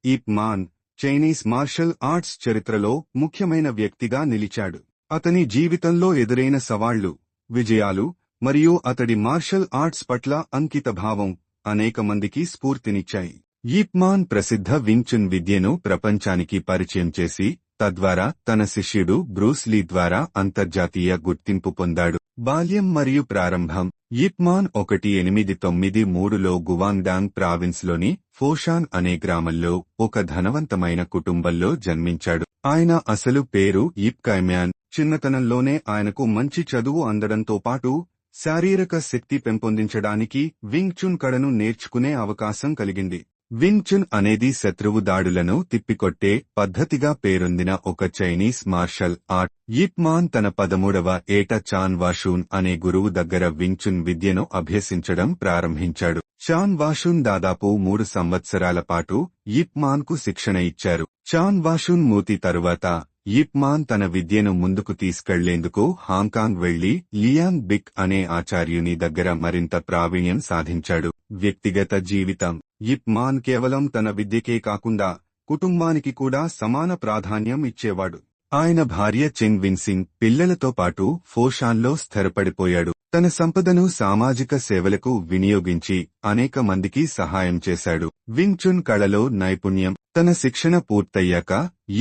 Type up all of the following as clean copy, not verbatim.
ఇప్ Maan Chinese martial arts చరిత్రలో ముఖ్యమైన వ్యక్తిగా నిలిచాడు. అతని జీవితంలో ఎదురైన సవాళ్లు, విజయాలు మరియు అతడి మార్షల్ ఆర్ట్స్ పట్ల అంకితభావం అనేక మందికి స్ఫూర్తినిచ్చాయి. ఇప్ మాన్ ప్రసిద్ధ వింగ్ చున్ విద్యను ప్రపంచానికి పరిచయం చేసి తద్వారా తన శిష్యుడు బ్రూస్ లీ ద్వారా అంతర్జాతీయ గుర్తింపు పొందాడు. బాల్యం మరియు ప్రారంభం. ఇప్ మాన్ 1893లో గువాంగ్డాంగ్ ప్రావిన్స్లోని ఫోషాన్ అనే గ్రామంలో ఒక ధనవంతమైన కుటుంబంలో జన్మించాడు. ఆయన అసలు పేరు ఇప్ కైమ్యాన్. చిన్నతనంలోనే ఆయనకు మంచి చదువు అందడంతో పాటు శారీరక శక్తి పెంపొందించడానికి వింగ్ చున్ కళను నేర్చుకునే అవకాశం కలిగింది. వింగ్ చున్ అనేది శత్రువు దాడులను తిప్పికొట్టే పద్ధతిగా పేరొందిన ఒక చైనీస్ మార్షల్ ఆర్ట్. ఇప్ మాన్ తన 13వ ఏట చాన్ వాషూన్ అనే గురువు దగ్గర వింగ్ చున్ విద్యను అభ్యసించడం ప్రారంభించాడు. చాన్ వాషూన్ దాదాపు 3 సంవత్సరాల పాటు ఇప్ మాన్ కు శిక్షణ ఇచ్చారు. చాన్ వాషూన్ మూతి తరువాత ఇప్ మాన్ తన విద్యను ముందుకు తీసుకెళ్లేందుకు హాంకాంగ్ వెళ్లి లియాంగ్ బిక్ అనే ఆచార్యుని దగ్గర మరింత ప్రావీణ్యం సాధించాడు. వ్యక్తిగత జీవితం. ఇప్ మాన్ కేవలం తన విద్యకే కాకుండా కుటుంబానికి కూడా సమాన ప్రాధాన్యం ఇచ్చేవాడు. ఆయన భార్య చెంగ్ విన్సింగ్, పిల్లలతో పాటు ఫోషాన్లో స్థిరపడిపోయాడు. తన సంపదను సామాజిక సేవలకు వినియోగించి అనేక మందికి సహాయం చేశాడు. వింగ్ చున్ కళలో నైపుణ్యం. తన శిక్షణ పూర్తయ్యాక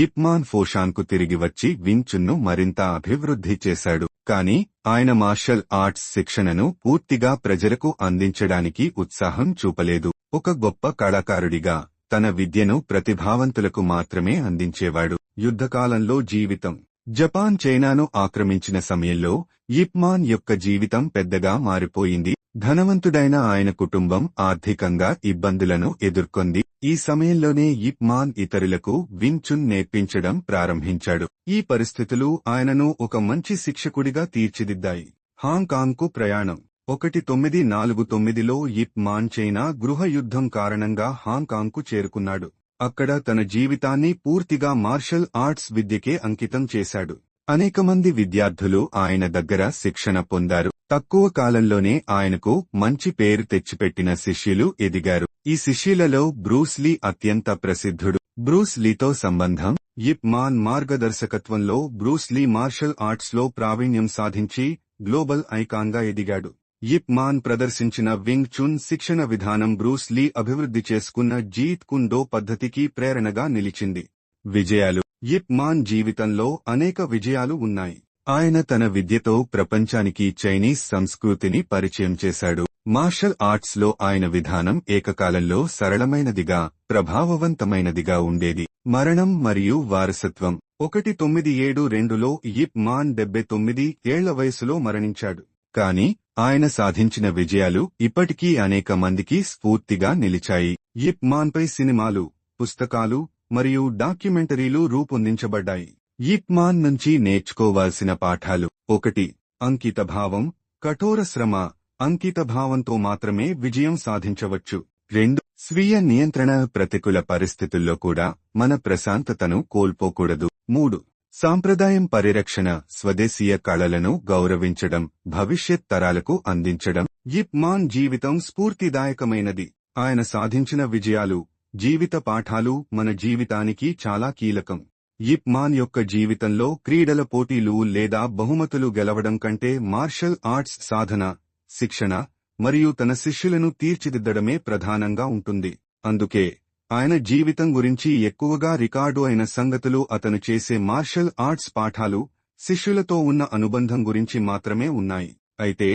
ఇప్ మాన్ ఫోషాన్కు తిరిగి వచ్చి వింగ్ చున్ను మరింత అభివృద్ధి చేశాడు. కానీ ఆయన మార్షల్ ఆర్ట్స్ శిక్షణను పూర్తిగా ప్రజలకు అందించడానికి ఉత్సాహం చూపలేదు. ఒక గొప్ప కళాకారుడిగా తన విద్యను ప్రతిభావంతులకు మాత్రమే అందించేవాడు. యుద్ధకాలంలో జీవితం. జపాన్ చైనాను ఆక్రమించిన సమయంలో ఇప్ మాన్ యొక్క జీవితం పెద్దగా మారిపోయింది. ధనవంతుడైన ఆయన కుటుంబం ఆర్థికంగా ఇబ్బందులను ఎదుర్కొంది. ఈ సమయంలోనే ఇప్ మాన్ ఇతరులకు వింగ్ చున్ నేర్పించడం ప్రారంభించాడు. ఈ పరిస్థితులు ఆయనను ఒక మంచి శిక్షకుడిగా తీర్చిదిద్దాయి. హాంకాంగ్కు ప్రయాణం. 1949లో ఇప్ మాన్ చైనా గృహ యుద్ధం కారణంగా హాంకాంగ్కు చేరుకున్నాడు. అక్కడ తన జీవితాన్ని పూర్తిగా మార్షల్ ఆర్ట్స్ విద్యకే అంకితం చేశాడు. అనేక మంది విద్యార్థులు ఆయన దగ్గర శిక్షణ పొందారు. తక్కువ కాలంలోనే ఆయనకు మంచి పేరు తెచ్చిపెట్టిన శిష్యులు ఎదిగారు. ఈ శిష్యులలో బ్రూస్ లీ అత్యంత ప్రసిద్ధుడు. బ్రూస్ లీతో సంబంధం. ఇప్ మాన్ మార్గదర్శకత్వంలో బ్రూస్ లీ మార్షల్ ఆర్ట్స్లో ప్రావీణ్యం సాధించి గ్లోబల్ ఐకాన్గా ఎదిగాడు. ఇప్ మాన్ ప్రదర్శించిన వింగ్ చున్ శిక్షణ విధానం బ్రూస్ లీ అభివృద్ధి చేసుకున్న జీత్ కున్ దో పద్ధతికి ప్రేరణగా నిలిచింది. విజయాలు. ఇప్ మాన్ జీవితంలో అనేక విజయాలు ఉన్నాయి. ఆయన తన విద్యతో ప్రపంచానికి చైనీస్ సంస్కృతిని పరిచయం చేశాడు. మార్షల్ ఆర్ట్స్లో ఆయన విధానం ఏకకాలంలో సరళమైనదిగా, ప్రభావవంతమైనదిగా ఉండేది. మరణం మరియు వారసత్వం. 1972లో ఇప్ మాన్ 79 ఏళ్ల వయసులో మరణించాడు. కానీ ఆయన సాధించిన విజయాలు ఇప్పటికీ అనేక మందికి స్ఫూర్తిగా నిలిచాయి. ఇప్ మాన్పై సినిమాలు, పుస్తకాలు మరియు డాక్యుమెంటరీలు రూపొందించబడ్డాయి. ఇప్ మాన్ నుంచి నేర్చుకోవాల్సిన పాఠాలు. 1. అంకితభావం. కఠోర శ్రమ, అంకితభావంతో మాత్రమే విజయం సాధించవచ్చు. 2. స్వీయ నియంత్రణ. ప్రతికూల పరిస్థితుల్లో కూడా మన ప్రశాంతతను కోల్పోకూడదు. 3. సాంప్రదాయం పరిరక్షణ. స్వదేశీయ కళలను గౌరవించడం, భవిష్యత్ తరాలకు అందించడం. ఇప్ మాన్ జీవితం స్ఫూర్తిదాయకమైనది. ఆయన సాధించిన విజయాలు, జీవిత పాఠాలు మన జీవితానికి చాలా కీలకం. ఇప్ మాన్ యొక్క జీవితంలో క్రీడల పోటీలు లేదా బహుమతులు గెలవడం కంటే మార్షల్ ఆర్ట్స్ సాధన, శిక్షణ మరియు తన శిష్యులను తీర్చిదిద్దడమే ప్రధానంగా ఉంటుంది. అందుకే ఆయన జీవితం గురించి ఎక్కువగా రికార్డు అయిన సంగతులు అతను చేసే మార్షల్ ఆర్ట్స్ పాఠాలు, శిష్యులతో ఉన్న అనుబంధం గురించి మాత్రమే ఉన్నాయి. అయితే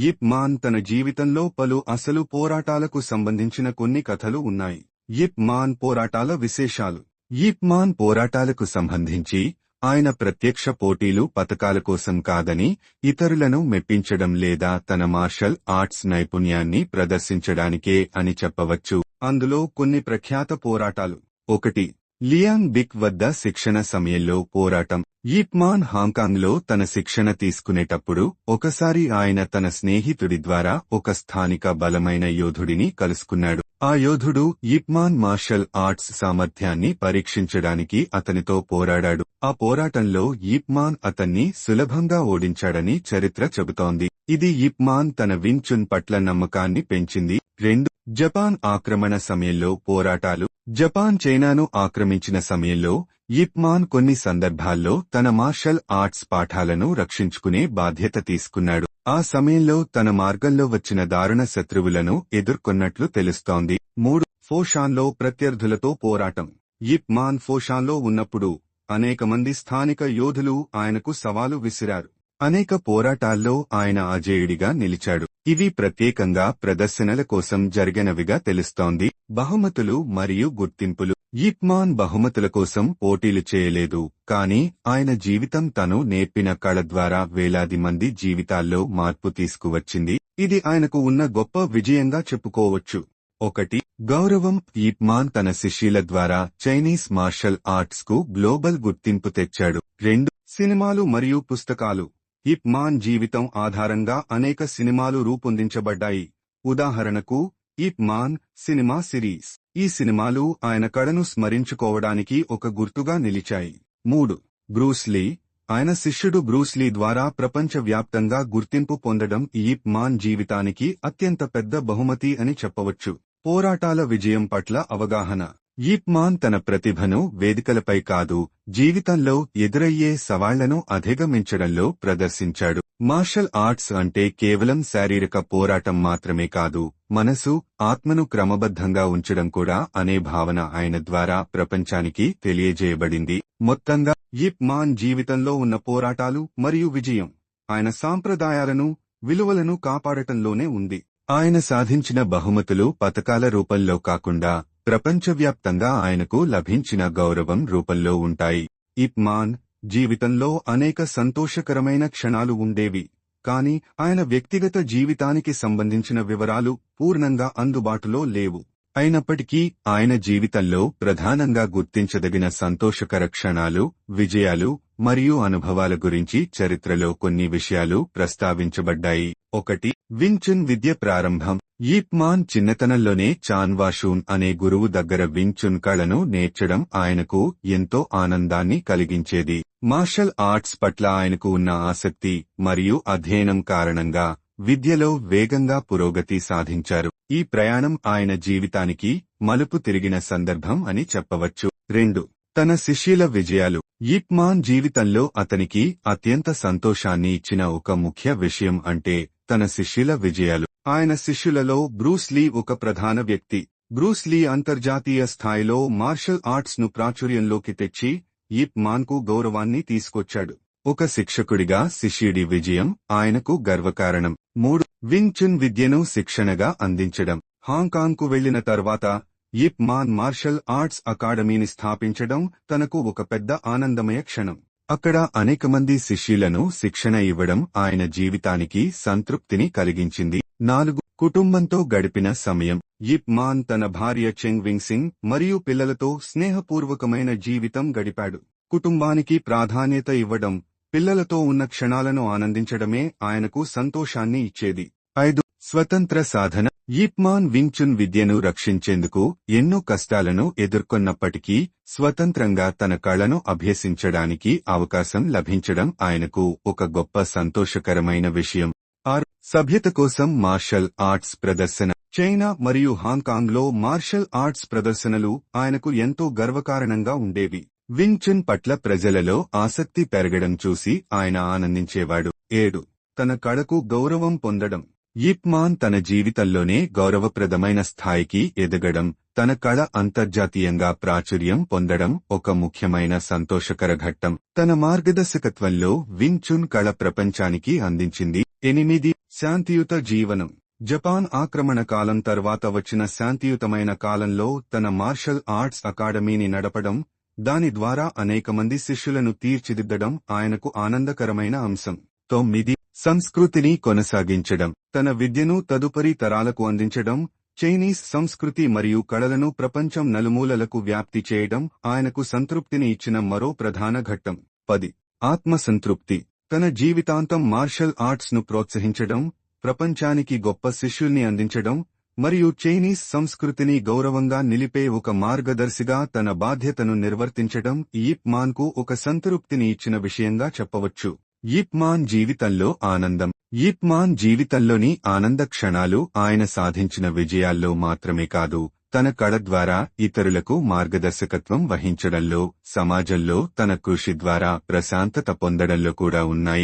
ఇప్ మాన్ తన జీవితంలో పలు అసలు పోరాటాలకు సంబంధించిన కొన్ని కథలు ఉన్నాయి. ఇప్ మాన్ పోరాటాల విశేషాలు. ఇప్ మాన్ పోరాటాలకు సంబంధించి ఆయన ప్రత్యక్ష పోటీలు పతకాల కోసం కాదని, ఇతరులను మెప్పించడం లేదా తన మార్షల్ ఆర్ట్స్ నైపుణ్యాన్ని ప్రదర్శించడానికే అని చెప్పవచ్చు. అందులో కొన్ని ప్రఖ్యాత పోరాటాలు. 1. లియాంగ్ బిక్ వద్ద శిక్షణ సమయంలో పోరాటం. ఇప్ మాన్ హాంకాంగ్లో తన శిక్షణ తీసుకునేటప్పుడు ఒకసారి ఆయన తన స్నేహితుడి ద్వారా ఒక స్థానిక బలమైన యోధుడిని కలుసుకున్నాడు. ఆ యోధుడు ఇప్ మాన్ మార్షల్ ఆర్ట్స్ సామర్థ్యాన్ని పరీక్షించడానికి అతనితో పోరాడాడు. ఆ పోరాటంలో ఇప్ మాన్ అతన్ని సులభంగా ఓడించాడని చరిత్ర చెబుతోంది. ఇది ఇప్ మాన్ తన వింగ్ చున్ పట్ల నమ్మకాన్ని పెంచింది. 2. జపాన్ ఆక్రమణ సమయంలో పోరాటాలు. జపాన్ చైనాను ఆక్రమించిన సమయంలో యిప్ మాన్ కొన్ని సందర్భాల్లో తన మార్షల్ ఆర్ట్స్ పాఠాలను రక్షించుకునే బాధ్యత తీసుకున్నాడు. ఆ సమయంలో తన మార్గంలో వచ్చిన దారుణ శత్రువులను ఎదుర్కొన్నట్లు తెలుస్తోంది. 3. ఫోషాన్లో ప్రత్యర్థులతో పోరాటం. యిప్ మాన్ ఫోషాన్లో ఉన్నప్పుడు అనేక మంది స్థానిక యోధులు ఆయనకు సవాలు విసిరారు. అనేక పోరాటాల్లో ఆయన అజేయుడిగా నిలిచాడు. ఇవి ప్రత్యేకంగా ప్రదర్శనల కోసం జరిగినవిగా తెలుస్తోంది. బహుమతులు మరియు గుర్తింపులు. యిప్ మాన్ బహుమతుల కోసం పోటీలు చేయలేదు, కానీ ఆయన జీవితం తను నేర్పిన కళ ద్వారా వేలాది మంది జీవితాల్లో మార్పు తీసుకువచ్చింది. ఇది ఆయనకు ఉన్న గొప్ప విజయంగా చెప్పుకోవచ్చు. 1. గౌరవం. యిప్ మాన్ తన శిష్యుల ద్వారా చైనీస్ మార్షల్ ఆర్ట్స్ కు గ్లోబల్ గుర్తింపు తెచ్చాడు. 2. సినిమాలు మరియు పుస్తకాలు. యిప్ మాన్ జీవితం ఆధారంగా అనేక సినిమాలు రూపొందించబడ్డాయి. ఉదాహరణకు యిప్ మాన్ సినిమా సిరీస్. ఈ సినిమాలు ఆయన కళను స్మరించుకోవడానికి ఒక గుర్తుగా నిలిచాయి. 3. Bruce Lee. ఆయన శిష్యుడు బ్రూస్ లీ ద్వారా ప్రపంచవ్యాప్తంగా గుర్తింపు పొందడం యిప్ మాన్ జీవితానికి అత్యంత పెద్ద బహుమతి అని చెప్పవచ్చు. పోరాటాల విజయం పట్ల అవగాహన. యిప్ మాన్ తన ప్రతిభను వేదికలపై కాదు, జీవితంలో ఎదురయ్యే సవాళ్లను అధిగమించడంలో ప్రదర్శించాడు. మార్షల్ ఆర్ట్స్ అంటే కేవలం శారీరక పోరాటం మాత్రమే కాదు, మనసు, ఆత్మను క్రమబద్ధంగా ఉంచడం కూడా అనే భావన ఆయన ద్వారా ప్రపంచానికి తెలియజేయబడింది. మొత్తంగా యిప్ మాన్ జీవితంలో ఉన్న పోరాటాలు మరియు విజయం ఆయన సాంప్రదాయాలను, విలువలను కాపాడటంలోనే ఉంది. ఆయన సాధించిన బహుమతులు పతకాల రూపంలో కాకుండా ప్రపంచవ్యాప్తంగా ఆయనకు లభించిన గౌరవం రూపంలో ఉంటాయి. యిప్ మాన్ జీవితంలో అనేక సంతోషకరమైన క్షణాలు ఉండేవి, కాని ఆయన వ్యక్తిగత జీవితానికి సంబంధించిన వివరాలు పూర్ణంగా అందుబాటులో లేవు. అయినప్పటికీ ఆయన జీవితంలో ప్రధానంగా గుర్తించదగిన సంతోషకర క్షణాలు, విజయాలు మరియు అనుభవాల గురించి చరిత్రలో కొన్ని విషయాలు ప్రస్తావించబడ్డాయి. 1. వింగ్ చున్ విద్య ప్రారంభం. యిప్ మాన్ చిన్నతనంలోనే చాన్ వాషూన్ అనే గురువు దగ్గర వింగ్ చున్ కళను నేర్చడం ఆయనకు ఎంతో ఆనందాన్ని కలిగించేది. మార్షల్ ఆర్ట్స్ పట్ల ఆయనకు ఉన్న ఆసక్తి మరియు అధ్యయనం కారణంగా విద్యలో వేగంగా పురోగతి సాధించారు. ఈ ప్రయాణం ఆయన జీవితానికి మలుపు తిరిగిన సందర్భం అని చెప్పవచ్చు. 2. తన శిష్యుల విజయాలు. యిప్ మాన్ జీవితంలో అతనికి అత్యంత సంతోషాన్ని ఇచ్చిన ఒక ముఖ్య విషయం అంటే తన శిష్యుల విజయాలు. ఆయన శిష్యులలో బ్రూస్ లీ ఒక ప్రధాన వ్యక్తి. బ్రూస్ లీ అంతర్జాతీయ స్థాయిలో మార్షల్ ఆర్ట్స్ ను ప్రాచుర్యంలోకి తెచ్చి యిప్ మాన్ కు గౌరవాన్ని తీసుకొచ్చాడు. ఒక శిక్షకుడిగా శిష్యుడి విజయం ఆయనకు గర్వకారణం. 3. వింగ్ చున్ విద్యను శిక్షణగా అందించడం. హాంకాంగ్ కు వెళ్లిన తర్వాత యిప్ మాన్ మార్షల్ ఆర్ట్స్ అకాడమీని స్థాపించడం తనకు ఒక పెద్ద ఆనందమయ క్షణం. అక్కడ అనేక మంది శిష్యులను శిక్షణ ఇవ్వడం ఆయన జీవితానికి సంతృప్తిని కలిగించింది. 4. కుటుంబంతో గడిపిన సమయం. యిప్ మాన్ తన భార్య చెంగ్ వింగ్ సింగ్ మరియు పిల్లలతో స్నేహపూర్వకమైన జీవితం గడిపాడు. కుటుంబానికి ప్రాధాన్యత ఇవ్వడం, పిల్లలతో ఉన్న క్షణాలను ఆనందించడమే ఆయనకు సంతోషాన్ని ఇచ్చేది. 5. స్వతంత్ర సాధన. యిప్ మాన్ వింగ్ చున్ విద్యను రక్షించేందుకు ఎన్నో కష్టాలను ఎదుర్కొన్నప్పటికీ స్వతంత్రంగా తన కళను అభ్యసించడానికి అవకాశం లభించడం ఆయనకు ఒక గొప్ప సంతోషకరమైన విషయం. 6. సభ్యత కోసం మార్షల్ ఆర్ట్స్ ప్రదర్శన. చైనా మరియు హాంకాంగ్లో మార్షల్ ఆర్ట్స్ ప్రదర్శనలు ఆయనకు ఎంతో గర్వకారణంగా ఉండేవి. వింగ్ చున్ పట్ల ప్రజలలో ఆసక్తి పెరగడం చూసి ఆయన ఆనందించేవాడు. 7. తన కళకు గౌరవం పొందడం. యిప్ మాన్ తన జీవితంలోనే గౌరవప్రదమైన స్థాయికి ఎదగడం, తన కళ అంతర్జాతీయంగా ప్రాచుర్యం పొందడం ఒక ముఖ్యమైన సంతోషకర ఘట్టం. తన మార్గదర్శకత్వంలో వింగ్ చున్ కళ ప్రపంచానికి అందించింది. 8. శాంతియుత జీవనం. జపాన్ ఆక్రమణ కాలం తర్వాత వచ్చిన శాంతియుతమైన కాలంలో తన మార్షల్ ఆర్ట్స్ అకాడమీని నడపడం, దాని ద్వారా అనేక మంది శిష్యులను తీర్చిదిద్దడం ఆయనకు ఆనందకరమైన అంశం. 9. సంస్కృతిని కొనసాగించడం. తన విద్యను తదుపరి తరాలకు అందించడం, చైనీస్ సంస్కృతి మరియు కళలను ప్రపంచం నలుమూలలకు వ్యాప్తి చేయడం ఆయనకు సంతృప్తిని ఇచ్చిన మరో ప్రధాన ఘట్టం. 10. ఆత్మసంతృప్తి. తన జీవితాంతం మార్షల్ ఆర్ట్స్ ను ప్రోత్సహించడం, ప్రపంచానికి గొప్ప శిష్యుల్ని అందించడం మరియు చైనీస్ సంస్కృతిని గౌరవంగా నిలిపే ఒక మార్గదర్శిగా తన బాధ్యతను నిర్వర్తించడం యిప్ మాన్ కు ఒక సంతృప్తిని ఇచ్చిన విషయంగా చెప్పవచ్చు. యిప్ మాన్ జీవితంలో ఆనందం. యిప్ మాన్ జీవితంలోని ఆనంద క్షణాలు ఆయన సాధించిన విజయాల్లో మాత్రమే కాదు, తన కళ ద్వారా ఇతరులకు మార్గదర్శకత్వం వహించడంలో, సమాజంలో తన కృషి ద్వారా ప్రశాంతత పొందడంలో కూడా ఉన్నాయి.